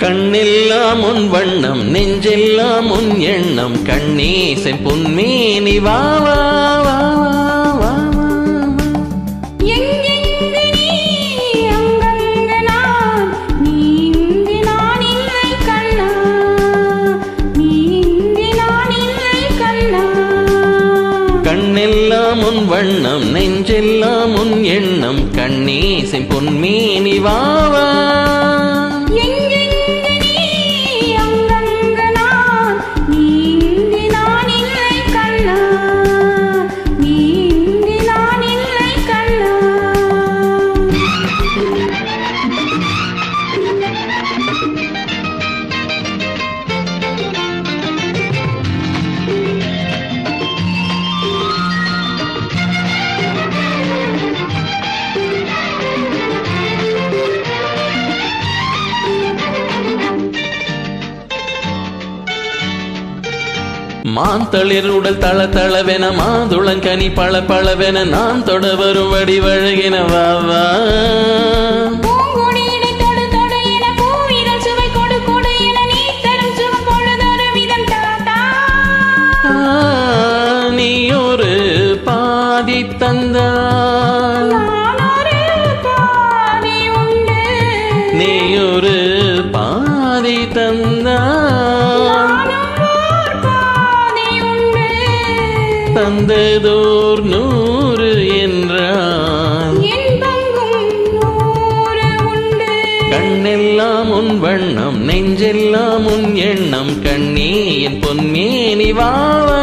கண்ணெல்லாம் உன் வண்ணம் நெஞ்செல்லாம் உன் எண்ணம் கண்ணீசன் பொன்மேனி வா வா வா வா கண்ணெல்லாம் உன் வண்ணம் நெஞ்செல்லாம் உன் எண்ணம் கண்ணீசன் பொன்மேனி வா வா மாந்தளிர் உடல் தள தளவென மாதுளங்கனி பள பளவென நான் தொட வரும் வடிவழகின வா வா நீ ஒரு பாதி தந்தால் நீ ஒரு பாதி தந்தால் தந்ததோர் 100 என்றான் கண்ணெல்லாம் உன் வண்ணம் நெஞ்செல்லாம் உன் எண்ணம் கண்ணே என் பொன்மேனி வா வா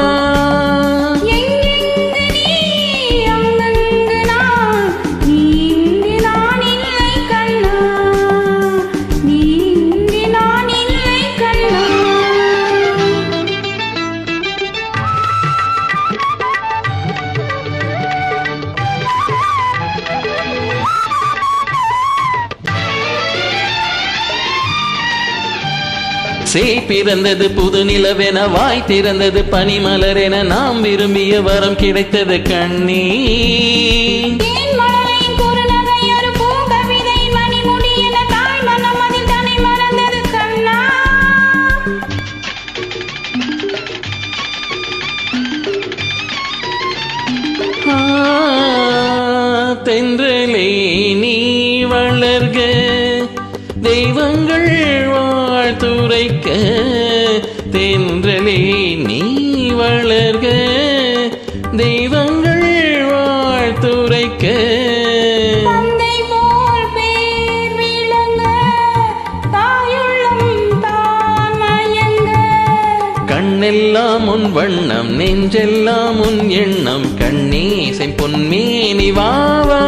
சேய் பிறந்தது புது நிலவென வாய் திறந்தது பனிமலரென நாம் விரும்பிய வரம் கிடைத்தது கண்ணீ தென்றலே நீ வளர்க தெய்வங்கள் வாழ்த்துரைக்க தென்றலே நீ வளர்க தெய்வங்கள் வாழ்த்துரைக்க கண்ணெல்லாம் உன் வண்ணம் நெஞ்செல்லாம் உன் எண்ணம் கண்ணீசன் பொன்மேனி வா வா